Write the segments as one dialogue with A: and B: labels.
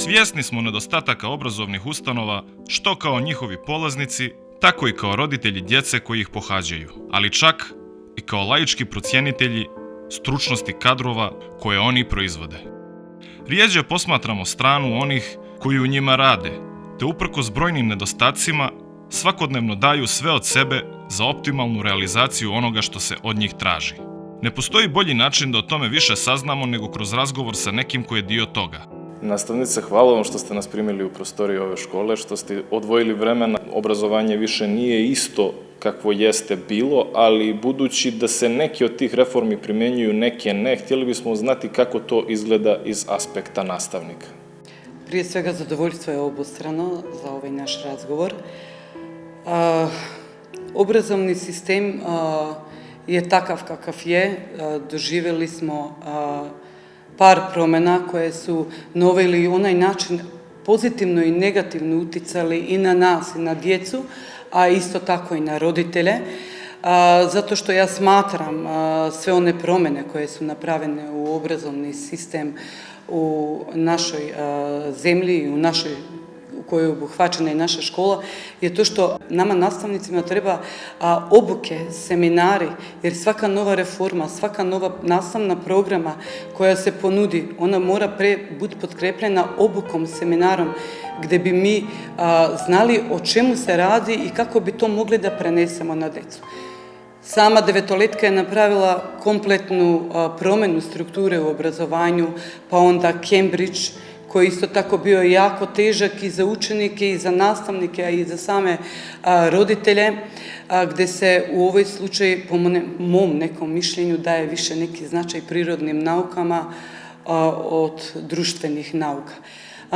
A: Svjesni smo nedostataka obrazovnih ustanova, što kao njihovi polaznici, tako i kao roditelji djece koji ih pohađaju, ali čak i kao laički procjenitelji stručnosti kadrova koje oni proizvode. Rijeđe posmatramo stranu onih koji u njima rade, te uprkos brojnim nedostacima svakodnevno daju sve od sebe za optimalnu realizaciju onoga što se od njih traži. Ne postoji bolji način da o tome više saznamo nego kroz razgovor sa nekim ko je dio toga.
B: Nastavnice, hvala vam što ste nas primili u prostoriji ove škole, što ste odvojili vremena. Obrazovanje više nije isto kakvo jeste bilo, ali budući da se neke od tih reformi primjenjuju, neke ne, htjeli bismo znati kako to izgleda iz aspekta nastavnika.
C: Prije svega zadovoljstvo je obostrano za ovaj naš razgovor. Obrazovni sistem je takav kakav je. Doživjeli smo par promjena koje su na ovaj ili onaj način pozitivno i negativno utjecali i na nas i na djecu, a isto tako i na roditelje. Zato što ja smatram sve one promjene koje su napravljene u obrazovni sistem u našoj zemlji i u kojoj je obuhvaćena i naša škola, je to što nama nastavnicima treba obuke, seminari, jer svaka nova reforma, svaka nova nastavna programa koja se ponudi, ona mora biti potkrepljena obukom, seminarom, gdje bi mi znali o čemu se radi i kako bi to mogli da prenesemo na djecu. Sama devetoletka je napravila kompletnu promjenu strukture u obrazovanju, pa onda Cambridge, koji je isto tako bio jako težak i za učenike i za nastavnike, a i za same roditelje, gdje se u ovoj slučaju, po mom nekom mišljenju, daje više neki značaj prirodnim naukama od društvenih nauka.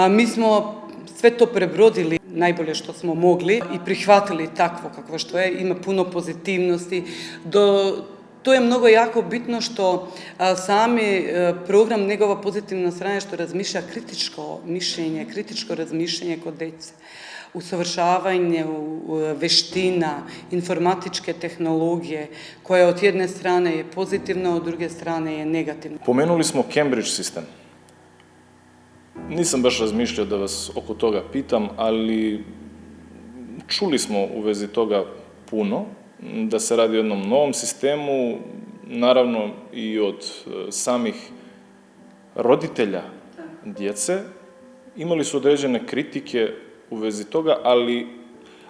C: Mi smo sve to prebrodili najbolje što smo mogli i prihvatili takvo kakvo što je, ima puno pozitivnosti. To je mnogo jako bitno što sami program, njegova pozitivna strana je što razmišlja kritičko mišljenje, kritičko razmišljanje kod djece, usavršavanje veština, informatičke tehnologije, koja od jedne strane je pozitivna, od druge strane je negativna.
B: Pomenuli smo Cambridge sistem. Nisam baš razmišljao da vas oko toga pitam, ali čuli smo u vezi toga puno, da se radi o jednom novom sistemu, naravno i od samih roditelja djece. Imali su određene kritike u vezi toga, ali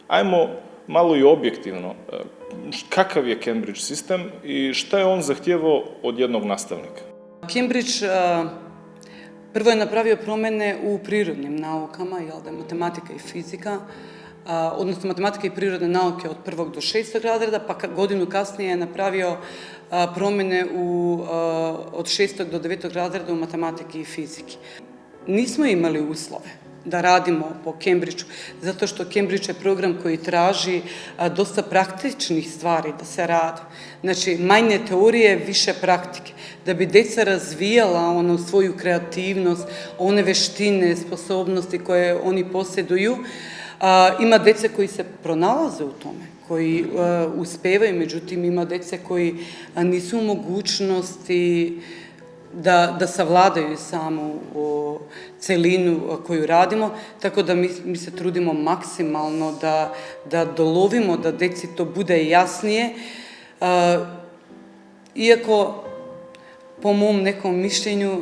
B: ajmo malo i objektivno. Kakav je Cambridge sistem i šta je on zahtijevao od jednog nastavnika?
C: Cambridge prvo je napravio promjene u prirodnim naukama, matematika i fizika, odnosno matematika i prirodne nauke od 1. do 6. razreda, pa godinu kasnije je napravio promjene od 6. do 9. razreda u matematiki i fiziki. Nismo imali uslove da radimo po Cambridgeu, zato što Cambridge je program koji traži dosta praktičnih stvari da se radi. Znači, manje teorije, više praktike. Da bi djeca razvijala svoju kreativnost, one veštine, sposobnosti koje oni posjeduju. Ima djece koji se pronalaze u tome, koji uspevaju, međutim ima djece koji nisu u mogućnosti da savladaju samu celinu koju radimo, tako da mi se trudimo maksimalno da dolovimo, da djeci to bude jasnije. Iako, po mom nekom mišljenju,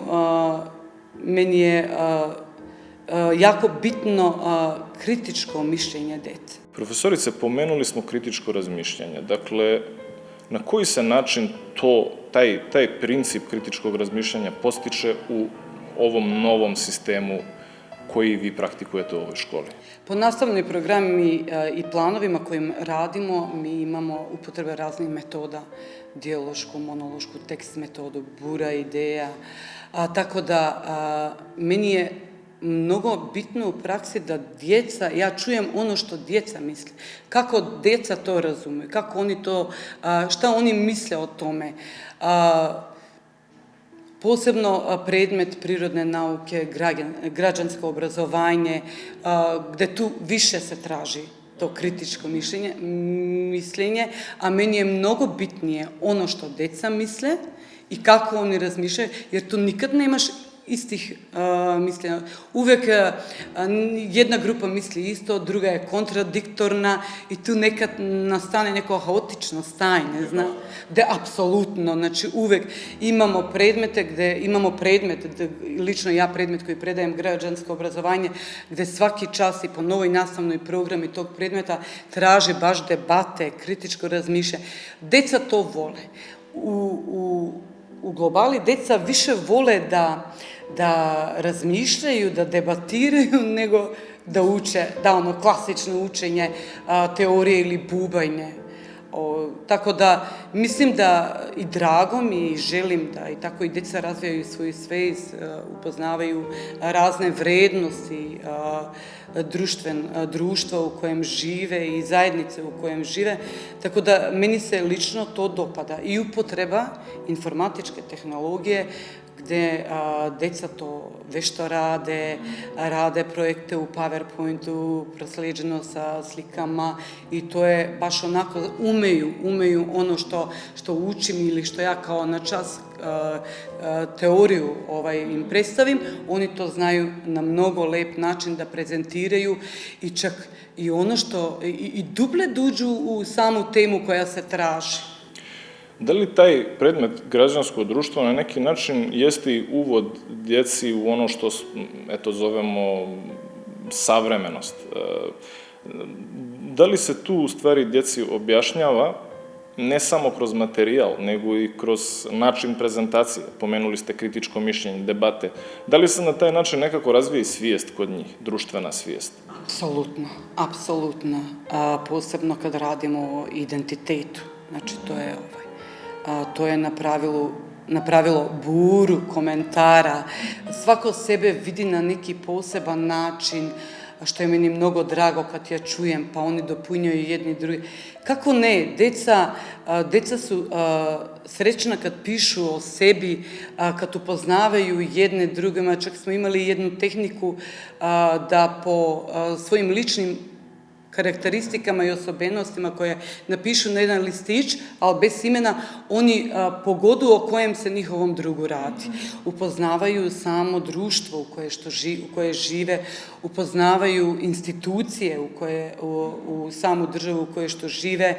C: meni je jako bitno kritičko mišljenje djece.
B: Profesorice, pomenuli smo kritičko razmišljanje. Dakle, na koji se način taj princip kritičkog razmišljanja postiče u ovom novom sistemu koji vi praktikujete u ovoj školi?
C: Po nastavnim programi i planovima kojim radimo, mi imamo upotrebe raznih metoda, dijalošku, monološku, tekst metodu, bura ideja, tako da meni je mnogo bitno u praksi da djeca, ja čujem ono što djeca misle, kako djeca to razumiju, kako oni to, šta oni misle o tome. Posebno predmet prirodne nauke, građansko obrazovanje, gdje tu više se traži to kritičko mišljenje, a meni je mnogo bitnije ono što djeca misle i kako oni razmišljaju, jer tu nikad nemaš istih misli, uvek jedna grupa misli isto, druga je kontradiktorna i tu nekad nastane neko haotično stanje, gde apsolutno, znači uvek imamo predmet, lično ja predmet koji predajem građansko obrazovanje, gde svaki čas i po novoj nastavnoj programi tog predmeta traže baš debate, kritičko razmišljanje. Deca to vole. U globali deca više vole da razmišljaju, da debatiraju, nego da uče, da ono klasično učenje teorije ili bubajne. Tako da mislim da i drago mi i želim da i tako i deca razvijaju svoju svest, upoznavaju razne vrednosti društva u kojem žive i zajednice u kojem žive, tako da meni se lično to dopada i upotreba informatičke tehnologije gde deca to vešto rade projekte u PowerPointu, prosleđeno sa slikama i to je baš onako, umeju ono što učim ili što ja kao na čas teoriju im predstavim, oni to znaju na mnogo lep način da prezentiraju i čak i ono što, i dublje duđu u samu temu koja se traži.
B: Da li taj predmet građansko društvo na neki način jeste i uvod djeci u ono što, eto, zovemo savremenost? Da li se tu u stvari djeci objašnjava ne samo kroz materijal, nego i kroz način prezentacije? Pomenuli ste kritičko mišljenje, debate. Da li se na taj način nekako razvija i svijest kod njih, društvena svijest?
C: Apsolutno. Posebno kad radimo o identitetu. Znači, to je napravilo buru komentara. Svako sebe vidi na neki poseban način, što je meni mnogo drago kad ja čujem, pa oni dopunjuju jedni drugi. Kako ne? Deca su srećna kad pišu o sebi, kad upoznavaju jedne drugima. Čak smo imali jednu tehniku da po svojim ličnim karakteristikama i osobenostima koje napišu na jedan listić, ali bez imena, oni pogodu o kojem se njihovom drugu radi. Upoznavaju samo društvo u koje žive, upoznavaju institucije u samu državu u kojoj što žive,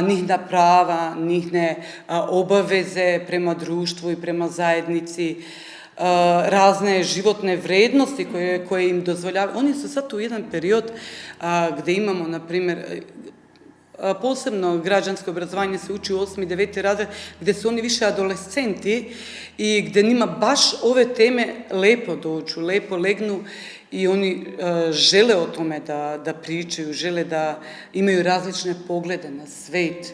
C: njihna prava, njihne obaveze prema društvu i prema zajednici, razne životne vrednosti koje im dozvoljavaju. Oni su sad u jedan period gde imamo, na primjer, posebno građansko obrazovanje se uči u 8. i 9. razred, gde su oni više adolescenti i gde njima baš ove teme lepo dođu, lepo legnu i oni žele o tome da pričaju, žele da imaju različne poglede na svet,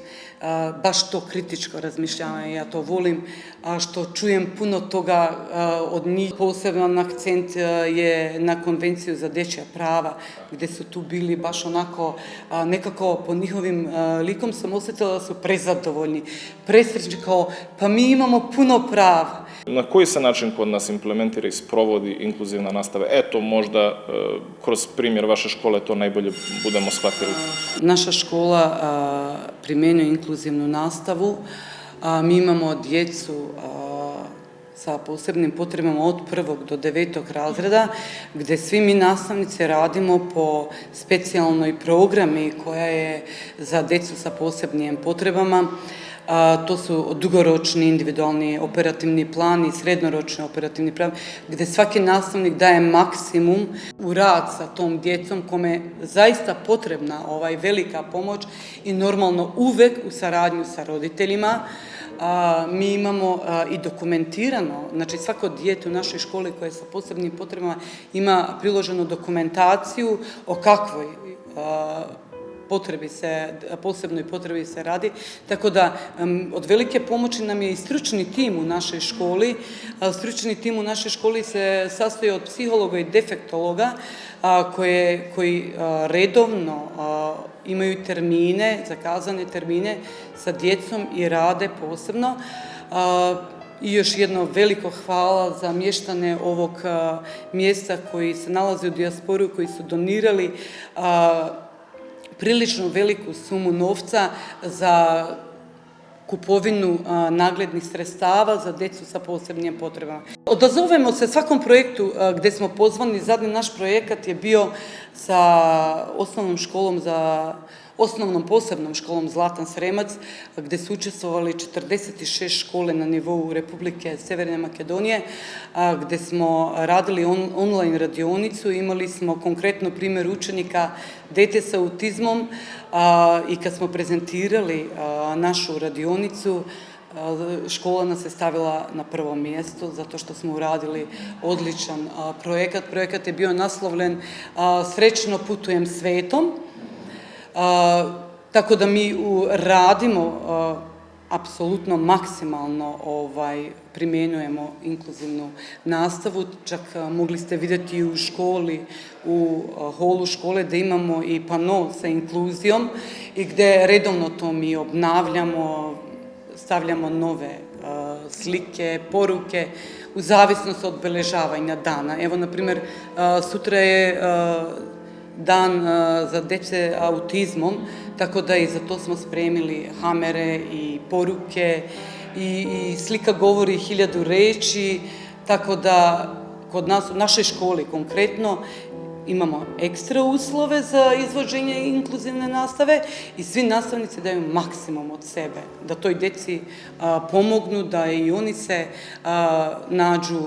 C: baš to kritičko razmišljavanje, ja to volim, što čujem puno toga od njih. Poseban akcent je na Konvenciju za dečja prava, gde su tu bili baš onako, nekako po njihovim likom sam osjetila da su prezadovoljni, presrećni, kao pa mi imamo puno prava.
B: Na koji se način kod nas implementira i sprovodi inkluzivna nastava? Eto, možda kroz primjer vaše škole to najbolje budemo shvatili.
C: Naša škola primjenjuje inkluzivnu nastavu. Mi imamo djecu sa posebnim potrebama od 1. do 9. razreda, gde svi mi nastavnice radimo po specijalnoj programi koja je za djecu sa posebnim potrebama. To su dugoročni individualni operativni plan i srednjoročni operativni plan, gde svaki nastavnik daje maksimum u rad sa tom djecom kome je zaista potrebna velika pomoć i normalno uvek u saradnju sa roditeljima. Mi imamo i dokumentirano, znači svako dijete u našoj školi koje je sa posebnim potrebama ima priloženu dokumentaciju o kakvoj posebnoj potrebi se radi, tako da od velike pomoći nam je i stručni tim u našoj školi. Stručni tim u našoj školi se sastoji od psihologa i defektologa koji redovno imaju termine, zakazane termine sa djecom i rade posebno. I još jedno veliko hvala za mještane ovog mjesta koji se nalaze u dijasporu, koji su donirali prilično veliku sumu novca za kupovinu naglednih sredstava za djecu sa posebnim potrebama. Odazovemo se svakom projektu gdje smo pozvani. Zadnji naš projekat je bio sa osnovnom posebnom školom Zlatan Sremac, gdje su učestvovali 46 škole na nivou Republike Severne Makedonije, gdje smo radili online radionicu. Imali smo konkretno primjer učenika dete sa autizmom i kad smo prezentirali našu radionicu, škola nas je stavila na prvo mjesto zato što smo uradili odličan projekat. Projekat je bio naslovljen Srećno putujem svetom. Tako da mi radimo apsolutno maksimalno primjenjujemo inkluzivnu nastavu. Čak mogli ste vidjeti u školi, u holu škole da imamo i pano sa inkluzijom i gdje redovno to mi obnavljamo, stavljamo nove slike, poruke u zavisnosti od obeležavanja dana. Evo, na primjer, sutra je dan za djece autizmom, tako da i za to smo spremili hamere i poruke i slika govori 1000 reči, tako da kod nas u našoj školi konkretno imamo ekstra uslove za izvođenje inkluzivne nastave i svi nastavnici daju maksimum od sebe, da toj djeci pomognu, da i oni se nađu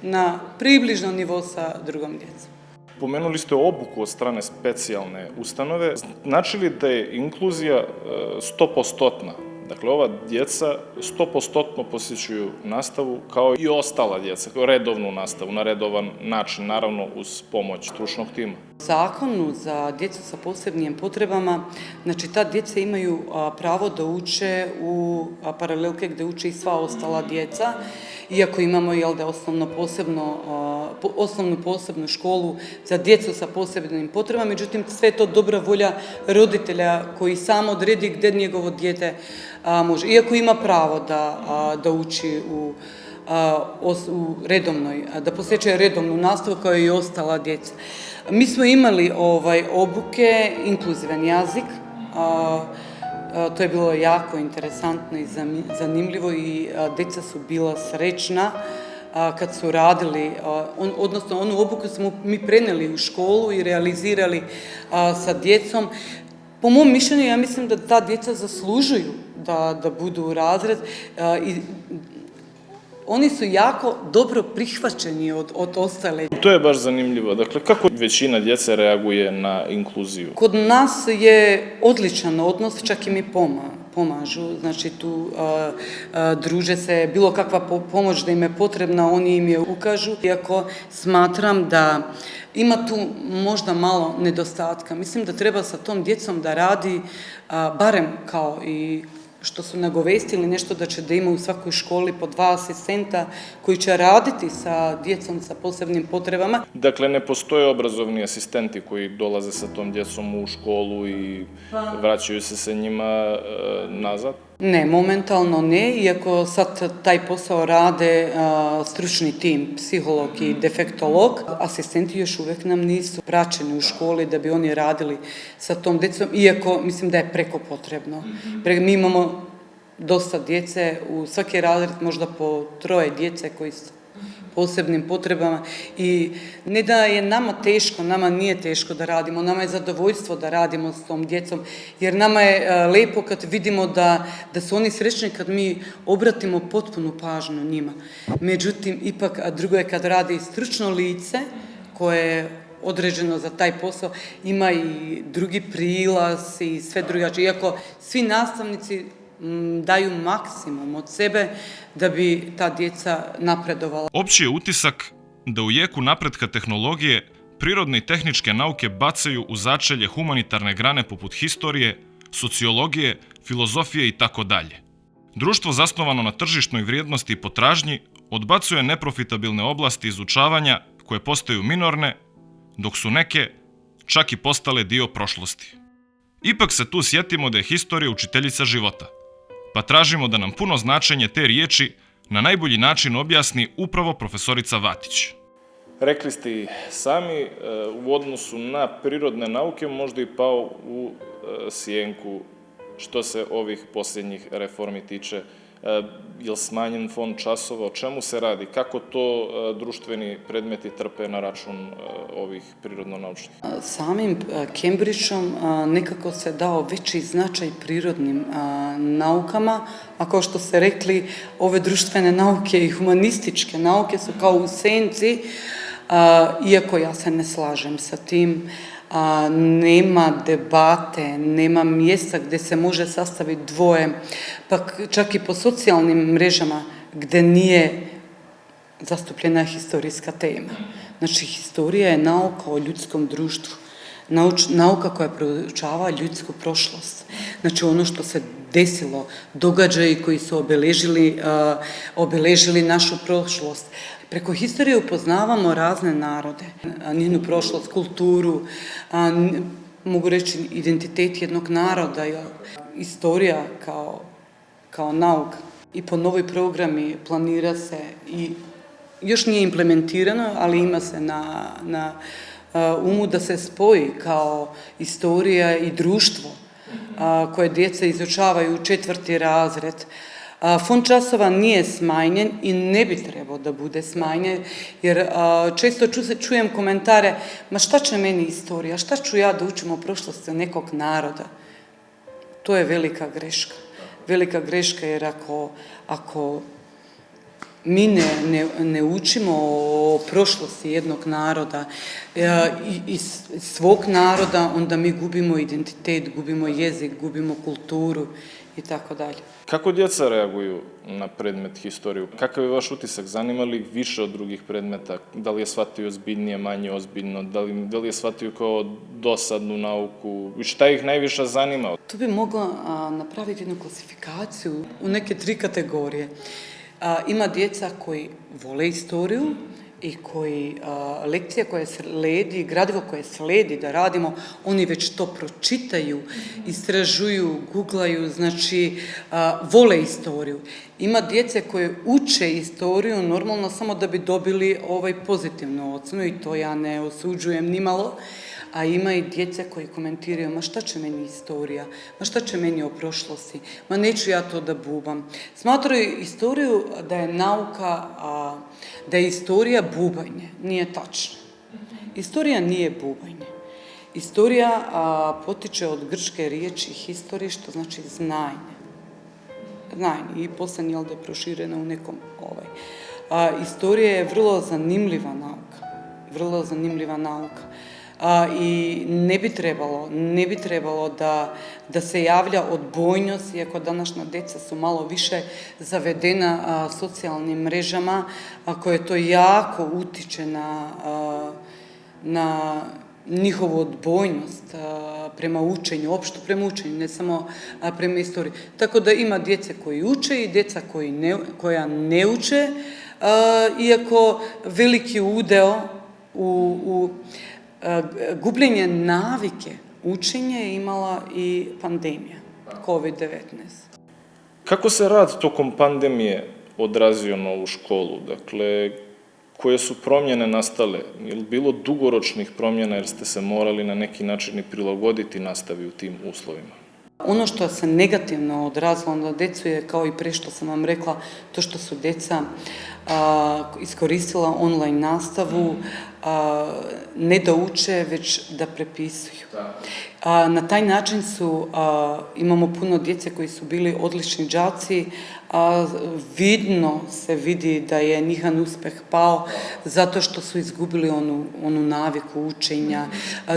C: na približno nivo sa drugom djecom.
B: Pomenuli ste obuku od strane specijalne ustanove. Znači li da je inkluzija 100%? Dakle, ova djeca 100% posjećuju nastavu kao i ostala djeca, redovnu nastavu, na redovan način, naravno uz pomoć stručnog tima.
C: Zakonu za djecu sa posebnim potrebama, znači ta djeca imaju pravo da uče u paralelke gdje uče i sva ostala djeca, iako imamo osnovnu posebnu školu za djecu sa posebnim potrebama, međutim sve je to dobra volja roditelja koji sam odredi gdje njegovo dijete može. Iako ima pravo da uči u redovnoj, da posjećuje redovnu nastavu kao i ostala djeca. Mi smo imali obuke, inkluzivan jezik, to je bilo jako interesantno i zanimljivo i djeca su bila srećna kad su radili, odnosno onu obuku smo mi prenijeli u školu i realizirali sa djecom. Po mom mišljenju, ja mislim da ta djeca zaslužuju da budu u razred i oni su jako dobro prihvaćeni od ostale.
B: To je baš zanimljivo. Dakle, kako većina djece reaguje na inkluziju?
C: Kod nas je odličan odnos, čak i mi pomažu. Znači, tu druže se, bilo kakva pomoć da im je potrebna, oni im je ukažu. Iako smatram da ima tu možda malo nedostatka. Mislim da treba sa tom djecom da radi barem kao i što su nagovestili nešto da ima u svakoj školi po 2 asistenta koji će raditi sa djecom sa posebnim potrebama.
B: Dakle, ne postoje obrazovni asistenti koji dolaze sa tom djecom u školu i vraćaju se sa njima nazad?
C: Ne, momentalno ne, iako sad taj posao rade stručni tim, psiholog i defektolog. Asistenti još uvijek nam nisu praćeni u školi da bi oni radili sa tom djecom, iako mislim da je preko potrebno. Mi imamo dosta djece, u svaki razred možda po 3 djece koji su posebnim potrebama i ne da je nama teško, nama nije teško da radimo, nama je zadovoljstvo da radimo s tom djecom, jer nama je lijepo kad vidimo da su oni srećni kad mi obratimo potpunu pažnju njima. Međutim, ipak drugo je kad radi stručno lice koje je određeno za taj posao, ima i drugi prilaz i sve drugačije. Iako svi nastavnici daju maksimum od sebe da bi ta djeca napredovala.
A: Opći je utisak da u jeku napretka tehnologije prirodne i tehničke nauke bacaju u začelje humanitarne grane poput historije, sociologije, filozofije i tako dalje. Društvo zasnovano na tržišnoj vrijednosti i potražnji odbacuje neprofitabilne oblasti izučavanja koje postaju minorne, dok su neke čak i postale dio prošlosti. Ipak se tu sjetimo da je historija učiteljica života, pa tražimo da nam puno značenje te riječi na najbolji način objasni upravo profesorica Vatić.
B: Rekli ste i sami, u odnosu na prirodne nauke možda i pao u sjenku što se ovih posljednjih reformi tiče? Je li smanjen fond časova? O čemu se radi? Kako to društveni predmeti trpe na račun ovih prirodno-naučnih?
C: Samim Cambridgeom nekako se dao veći značaj prirodnim naukama, a kao što ste rekli, ove društvene nauke i humanističke nauke su kao u senci, iako ja se ne slažem sa tim, nema debate, nema mjesta gdje se može sastaviti dvoje, pa čak i po socijalnim mrežama gdje nije zastupljena historijska tema. Znači, historija je nauka o ljudskom društvu, nauka koja proučava ljudsku prošlost. Znači, ono što se desilo, događaji koji su obeležili našu prošlost. Preko historije upoznavamo razne narode, njenu prošlost, kulturu, mogu reći identitet jednog naroda, historija kao nauka. I po novoj programi planira se i još nije implementirano, ali ima se na umu da se spoji kao historija i društvo koje djeca izučavaju u 4. razred. Fond časova nije smanjen i ne bi trebao da bude smanjen, jer često čujem komentare, ma šta će meni istorija, šta ću ja da učim o prošlosti nekog naroda? To je velika greška. Velika greška, jer ako mi ne učimo o prošlosti jednog naroda i svog naroda, onda mi gubimo identitet, gubimo jezik, gubimo kulturu i tako dalje.
B: Kako djeca reaguju na predmet historiju? Kakav je vaš utisak? Zanima li ih više od drugih predmeta? Da li je shvatio ozbiljnije, manje ozbiljno? Da li je shvatio kao dosadnu nauku? Šta ih najviše zanima?
C: Tu bi mogla napraviti jednu klasifikaciju u neke 3 kategorije. Ima djeca koji vole istoriju i koji lekcija koja sledi, gradivo koje sledi da radimo, oni već to pročitaju, istražuju, googlaju, znači vole istoriju. Ima djece koje uče istoriju normalno samo da bi dobili pozitivnu ocjenu i to ja ne osuđujem nimalo. A ima i djece koji komentiraju, ma šta će meni istorija, ma šta će meni o prošlosti, ma neću ja to da bubam. Smatraju istoriju da je nauka, da je istorija bubanje. Nije tačno. Istorija nije bubanje. Istorija potiče od grčke riječi historije, što znači znanje. Znanje i poslije je proširena u nekom Istorija je vrlo zanimljiva nauka. Vrlo zanimljiva nauka. I ne bi trebalo da se javlja odbojnost, iako današnja djeca su malo više zavedena socijalnim mrežama, koje to jako utiče na njihovu odbojnost prema učenju, opšto prema učenju, ne samo prema istoriji. Tako da ima djece koji uče i djeca koja ne uče, iako veliki udeo u gubljenje navike učenja je imala i pandemija, COVID-19.
B: Kako se rad tokom pandemije odrazio na ovu školu? Dakle, koje su promjene nastale? Je li bilo dugoročnih promjena jer ste se morali na neki način i prilagoditi nastavi u tim uslovima?
C: Ono što se negativno odrazilo na djecu je, kao i prije što sam vam rekla, to što su djeca iskoristila online nastavu, ne da uče, već da prepisuju. Na taj način imamo puno djece koji su bili odlični đaci, vidno se vidi da je njihov uspjeh pao zato što su izgubili onu naviku učenja.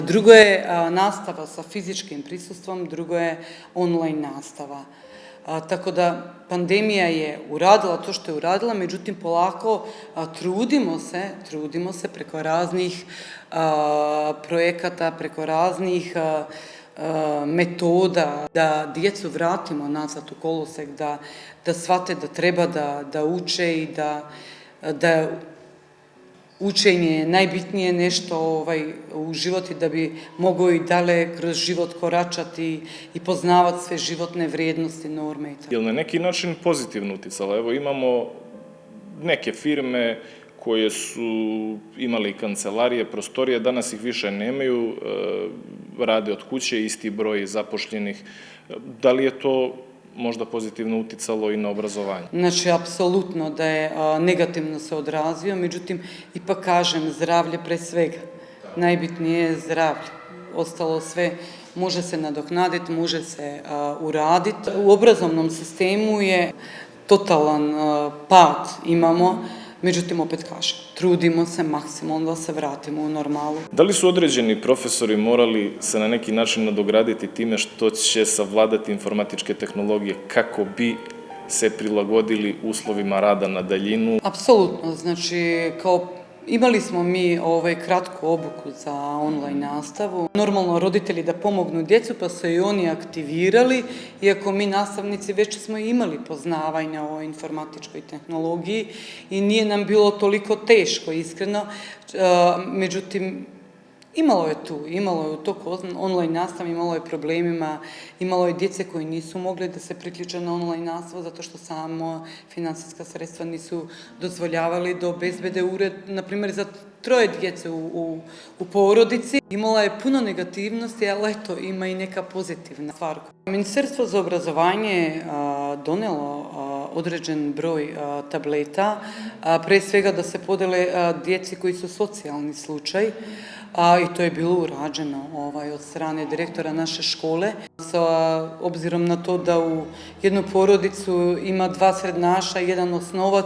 C: Drugo je nastava sa fizičkim prisustvom, drugo je online nastava. Tako da pandemija je uradila to što je uradila, međutim polako trudimo se preko raznih projekata, preko raznih metoda da djecu vratimo nazad u kolosek, da shvate da treba da uče i da učenje je najbitnije nešto u životu da bi mogao i dalje kroz život koračati i poznavati sve životne vrijednosti, norme i tako.
B: Je li na neki način pozitivno uticala? Evo imamo neke firme koje su imali kancelarije, prostorije, danas ih više nemaju. rade od kuće, isti broj zapošljenih. Da li je to možda pozitivno uticalo i na obrazovanje?
C: Znači, apsolutno da je negativno se odrazio, međutim, ipak kažem, zdravlje pre svega. Najbitnije je zdravlje. Ostalo sve može se nadoknaditi, može se uraditi. U obrazovnom sistemu je totalan pad imamo, međutim, opet kažem, trudimo se maksimalno da se vratimo u normalu.
B: Da li su određeni profesori morali se na neki način nadograditi time što će savladati informatičke tehnologije kako bi se prilagodili uslovima rada na daljinu?
C: Apsolutno, znači, imali smo mi kratku obuku za online nastavu. Normalno, roditelji da pomognu djecu, pa su i oni aktivirali, iako mi nastavnici već smo imali poznavanja o informatičkoj tehnologiji i nije nam bilo toliko teško, iskreno. Međutim, imalo je u toku online nastave, imalo je problemima, imalo je djece koji nisu mogli da se priključe na online nastavu zato što samo financijska sredstva nisu dozvoljavali da obezbede ured, na primjer za 3 djece u porodici. Imala je puno negativnosti, ali eto, ima i neka pozitivna stvar. Ministarstvo za obrazovanje je donelo određen broj tableta, pre svega da se podele djeci koji su socijalni slučaj, i to je bilo urađeno od strane direktora naše škole. Obzirom na to da u jednu porodicu ima 2 srednjaša, 1 osnovac,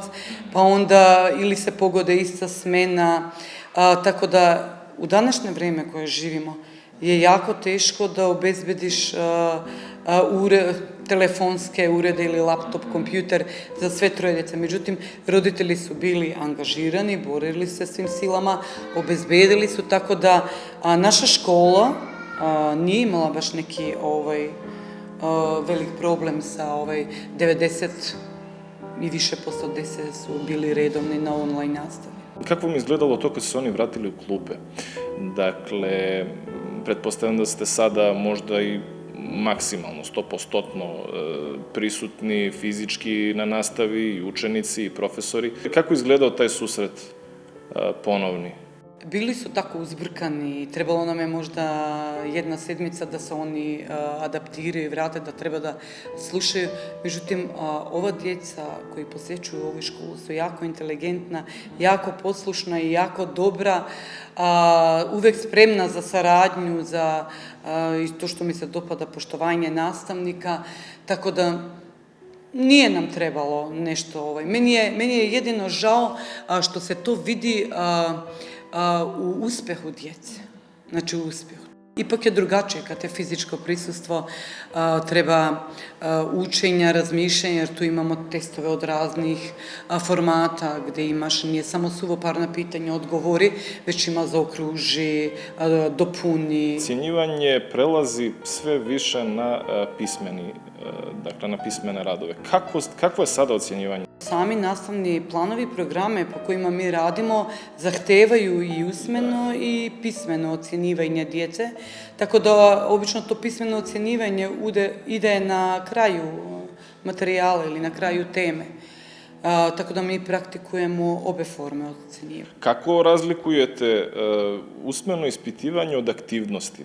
C: pa onda ili se pogode ista smena, tako da u današnje vrijeme koje živimo je jako teško da obezbediš telefonske urede ili laptop, kompjuter za sve 3 djece. Međutim, roditelji su bili angažirani, borili se svim silama, obezbedili su, tako da naša škola nije imala baš neki velik problem sa 90 i više posto djece su bili redovni na online nastavi.
B: Kako vam izgledalo to kad su se oni vratili u klupe? Dakle, pretpostavljam da ste sada možda i maksimalno, 100% prisutni fizički na nastavi, i učenici i profesori. Kako izgledao taj susret ponovni?
C: Bili su tako uzbrkani, trebalo nam je možda 1 sedmica da se oni adaptiraju i vrate, da treba da slušaju. Međutim, ova djeca koji posjećuju ovu školu su jako inteligentna, jako poslušna i jako dobra, uvek spremna za saradnju, za to što mi se dopada, poštovanje nastavnika, tako da nije nam trebalo nešto. Meni je jedino žao što se to vidi u uspjehu djece, znači u uspjehu. Ipak je drugačije kad je fizičko prisustvo, treba učenja, razmišljanja, jer tu imamo testove od raznih formata gdje imaš, nije samo suvoparna pitanja, odgovori, već ima zaokruži, dopuni.
B: Ocjenjivanje prelazi sve više na pismene radove. Kakvo je sada ocjenjivanje?
C: Sami nastavni planovi i programe po kojima mi radimo zahtevaju i usmeno i pismeno ocjenjivanje djece, tako da obično to pismeno ocjenjivanje ide na kraju materijala ili na kraju teme. Tako da mi praktikujemo obe forme ocjenjivanja.
B: Kako razlikujete usmeno ispitivanje od aktivnosti?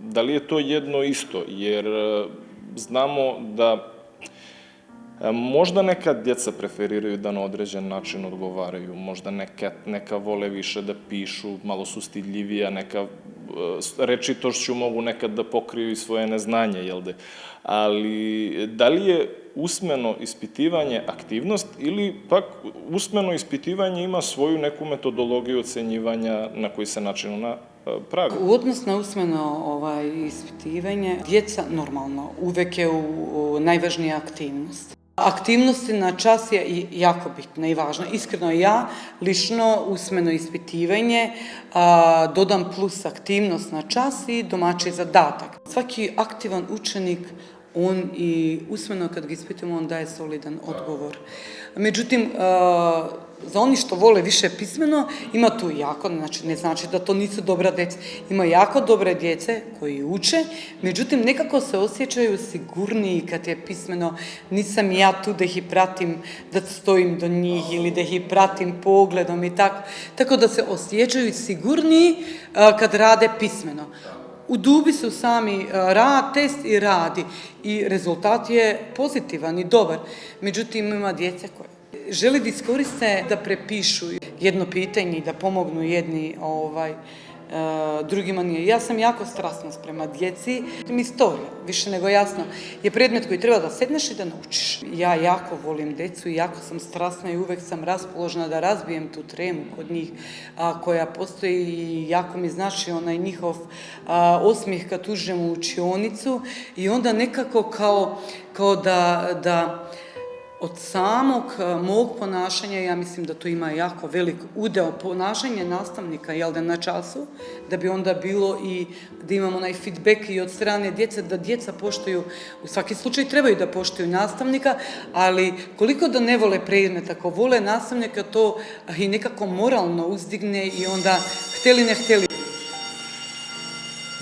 B: Da li je to jedno isto? Jer znamo da možda neka djeca preferiraju da na određen način odgovaraju, možda neka vole više da pišu, malo su stidljivija, neka rečitošću mogu nekad da pokriju i svoje neznanje, jel de? Ali da li je usmeno ispitivanje aktivnost ili pak usmeno ispitivanje ima svoju neku metodologiju ocenjivanja na koji se način ona pravi?
C: U odnos na usmeno ispitivanje, djeca normalno uvek je najvažnija aktivnost. Aktivnosti na čas je jako bitna i važna. Iskreno ja, lično usmeno ispitivanje, dodam plus aktivnost na čas i domaći zadatak. Svaki aktivan učenik, on i usmeno kad ga ispitujemo, on daje solidan odgovor. Međutim, za oni što vole više pismeno, ima tu znači ne znači da to nisu dobra djeca, ima jako dobre djece koji uče, međutim nekako se osjećaju sigurniji kad je pismeno, nisam ja tu da ih pratim, da stojim do njih ili da ih pratim pogledom i tako da se osjećaju sigurniji kad rade pismeno. u dubi su sami rad, test i radi i rezultat je pozitivan i dobar. Međutim, ima djece koje želi da iskoriste da prepišu jedno pitanje i da pomognu jedni drugima nije. Ja sam jako strasna prema djeci. Istorija, više nego jasno, je predmet koji treba da sedneš i da naučiš. Ja jako volim djecu i jako sam strasna i uvek sam raspoložena da razbijem tu tremu kod njih koja postoji i jako mi znači onaj njihov osmijeh kad uđem u učionicu i onda nekako kao da od samog mog ponašanja, ja mislim da to ima jako velik udeo ponašanja nastavnika, na času, da bi onda bilo i da imamo onaj feedback i od strane djece, da djeca poštuju, u svaki slučaj trebaju da poštuju nastavnika, ali koliko da ne vole predmet, ako vole nastavnika, to i nekako moralno uzdigne i onda hteli ne hteli.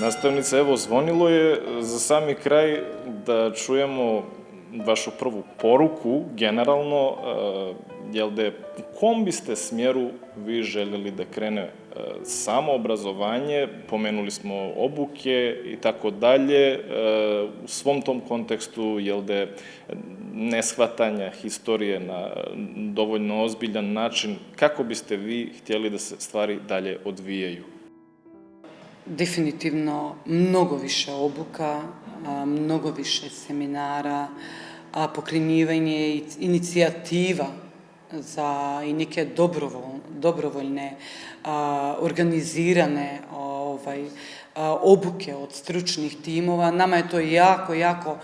B: Nastavnica, evo, zvonilo je za sami kraj da čujemo vašu prvu poruku, generalno, u kom biste smjeru vi željeli da krene samo obrazovanje, pomenuli smo obuke i tako dalje, u svom tom kontekstu, neshvatanja historije na dovoljno ozbiljan način, kako biste vi htjeli da se stvari dalje odvijaju?
C: Definitivno mnogo više obuka, mnogo više seminara, pokrenjivanje inicijativa za i neke dobrovoljne, organizirane obuke od stručnih timova. Nama je to jako, jako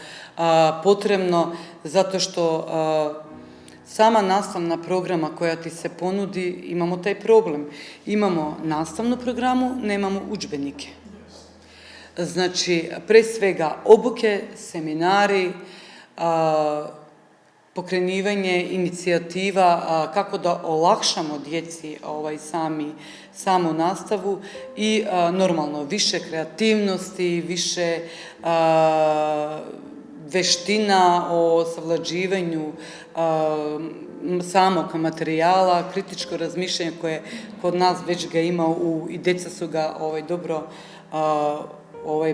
C: potrebno zato što sama nastavna programa koja ti se ponudi, imamo taj problem. Imamo nastavnu programu, nemamo udžbenike. Znači, pre svega obuke, seminari, pokrenjivanje inicijativa kako da olakšamo djeci samu nastavu i normalno više kreativnosti, više veština o savlađivanju samog materijala, kritičko razmišljanje koje kod nas već ga ima i djeca su ga dobro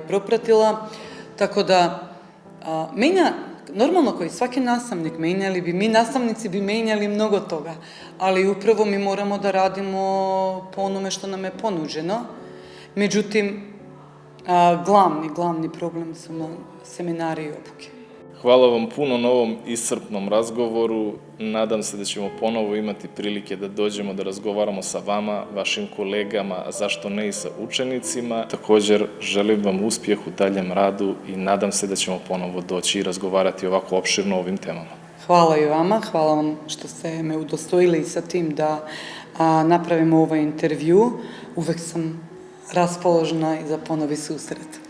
C: propratila. Tako da normalno koji svaki nastavnik menjali bi, mi nastavnici bi menjali mnogo toga, ali upravo mi moramo da radimo po onome što nam je ponuđeno. Međutim, glavni problem su nam seminari i obuke.
B: Hvala vam puno na ovom iscrpnom razgovoru. Nadam se da ćemo ponovo imati prilike da dođemo da razgovaramo sa vama, vašim kolegama, a zašto ne i sa učenicima. Također, želim vam uspjeh u daljem radu i nadam se da ćemo ponovo doći i razgovarati ovako opširno o ovim temama.
C: Hvala i vama, hvala vam što ste me udostojili sa tim da napravimo ovaj intervju. Uvek sam raspoložena i za ponovi susret.